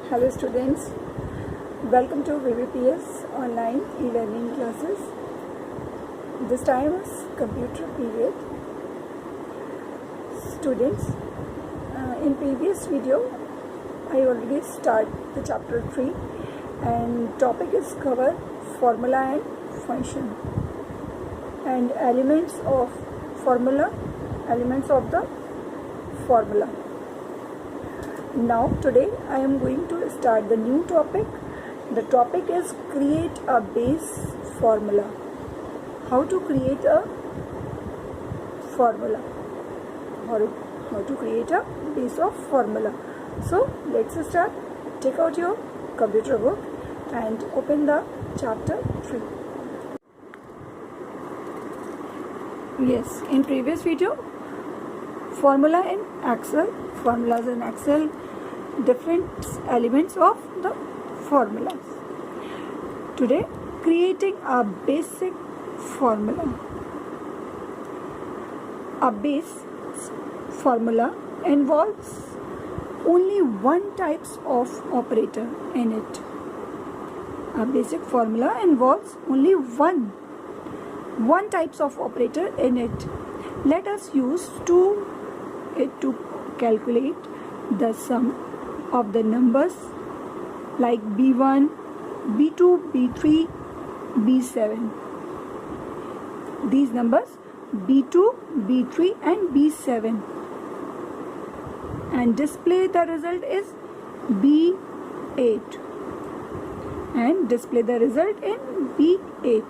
Hello students, welcome to VVPS online e-learning classes. This time is computer period. Students, in previous video I already start the chapter 3 and topic is covered formula and function and elements of the formula. Now today I am going to start the new topic. The topic is create a base formula. How to create a formula, how to create a base of formula. So let's start. Take out your computer book and open the chapter 3. Yes, in previous video, formulas in Excel, different elements of the formulas. Today, creating a basic formula. A base formula involves only one type of operator in it. A basic formula involves only one type of operator in it. Let us use it to calculate the sum of the numbers like B1, B2, B3, B7. These numbers B2, B3 and B7, and display the result is B8 and display the result in B8.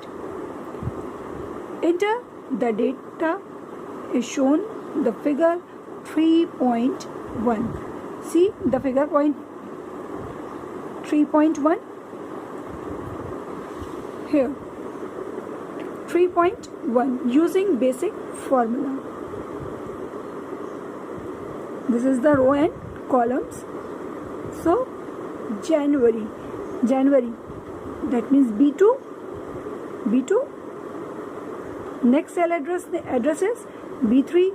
Enter the data is shown the figure 3.1. See the figure 3.1 here. 3.1 using basic formula. This is the row and columns. So January, that means B2. Next cell address is B3.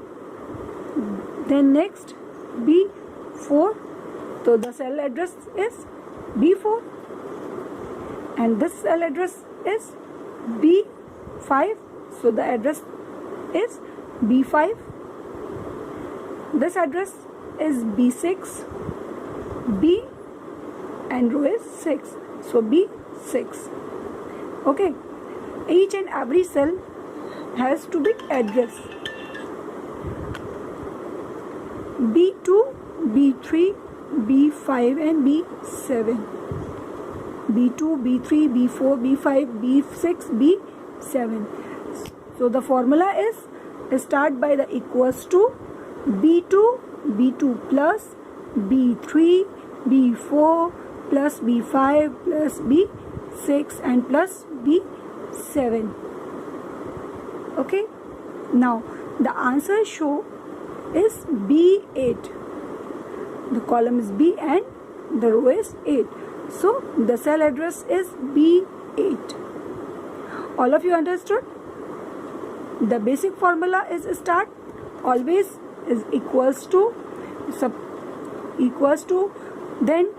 Then next B4, so the cell address is B4, and this cell address is B5, so the address is B5. This address is B6, B and row is 6, so B6. Okay, each and every cell has to be addressed. B2, B3, B5 and B7. B2, B3, B4, B5, B6, B7. So the formula is start by the equals to B2 plus B3, B4 plus B5 plus B6 and plus B7. Okay. Now the answer show is B8. The column is B and the row is 8. So the cell address is B8. All of you understood? The basic formula is start always is equals to then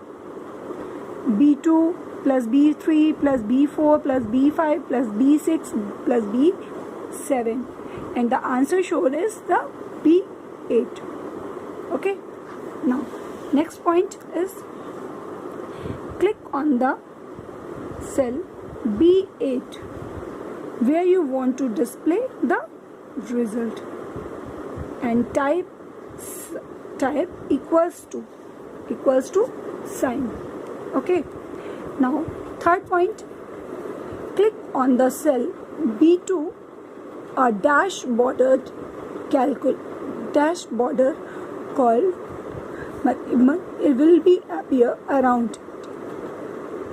B2 plus B3 plus B4 plus B5 plus B6 plus B7, and the answer shown is the B8. Okay. Now next point is click on the cell B8 where you want to display the result and type equals to sign. Okay. Now third point, click on the cell B2, a dash border called it will be appear around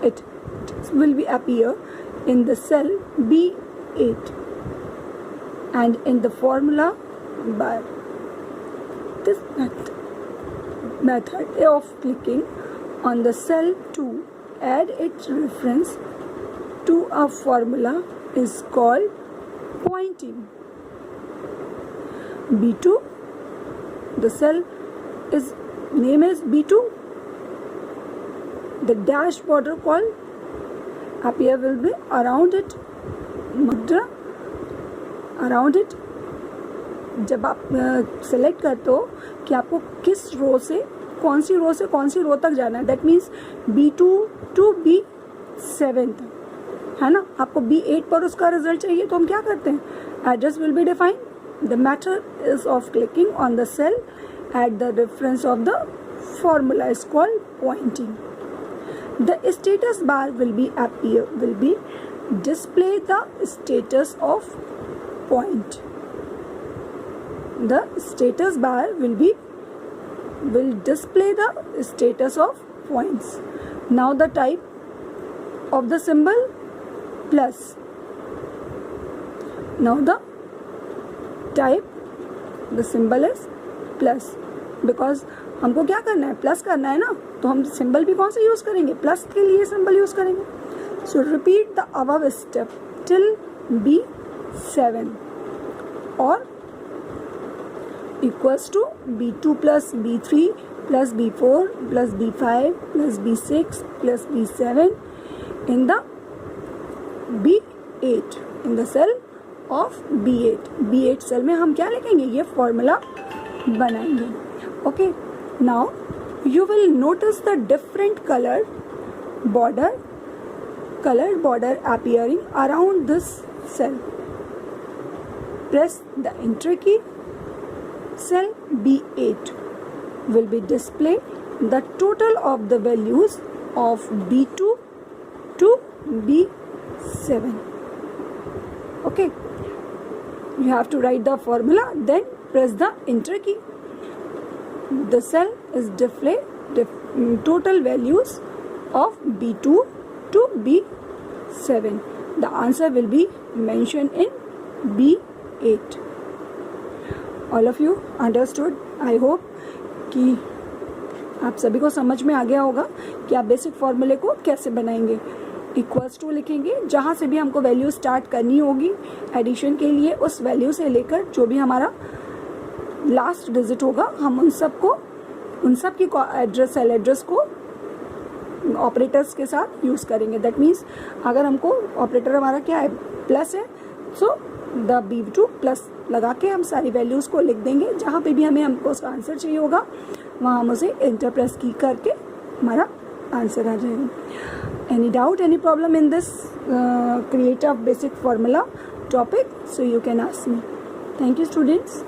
it. It will be appear in the cell B8 and in the formula bar. This method of clicking on the cell to add its reference to a formula is called pointing. B2, the cell is name is B2 the dash border called appear will be around it, around it. जब आप select करते हो कि आपको किस रो से कौन सी रो तक जाना है, that means B2 to B7 तक, है ना. आपको B8 पर उसका रिजल्ट चाहिए तो हम क्या करते हैं, address will be defined. The method is of clicking on the cell at the reference of the formula is called pointing. The status bar will be display the status of point. The status bar will display the status of points. Now the type of the symbol plus. Now the type, the symbol is plus, because हमको क्या करना है, plus करना है ना, तो हम symbol भी कौन सा यूज करेंगे, प्लस के लिए सिंबल यूज करेंगे. So repeat the above step till B7 और equals to B2 plus B3 plus B4 plus B5 plus B6 plus B7 the द B8, in the cell of B8 cell में हम क्या लिखेंगे, ये फॉर्मूला बनाएंगे. Okay, now you will notice the different colored border appearing around this cell. Press the enter key. Cell B8 will be display the total of the values of B2 to B7. Okay, you have to write the formula, then press the enter key. The cell is display total values of B2 to B7. The answer will be mentioned in B8. All of you understood? I hope कि आप सभी को समझ में आ गया होगा कि आप बेसिक फॉर्मूले को कैसे बनाएंगे. इक्वल्स टू लिखेंगे, जहाँ से भी हमको वैल्यू स्टार्ट करनी होगी एडिशन के लिए, उस वैल्यू से लेकर जो भी हमारा लास्ट डिजिट होगा, हम उन सब की एड्रेस, सेल एड्रेस को ऑपरेटर्स के साथ यूज़ करेंगे. दैट मीन्स अगर हमको ऑपरेटर हमारा क्या है, प्लस है, सो द B2 प्लस लगा के हम सारी वैल्यूज़ को लिख देंगे. जहाँ पे भी हमको उसका आंसर चाहिए होगा वहाँ हम उसे एंटर प्रेस की करके हमारा आंसर आ जाएगा. Any doubt, any problem in this create a basic formula topic, so you can ask me. Thank you students.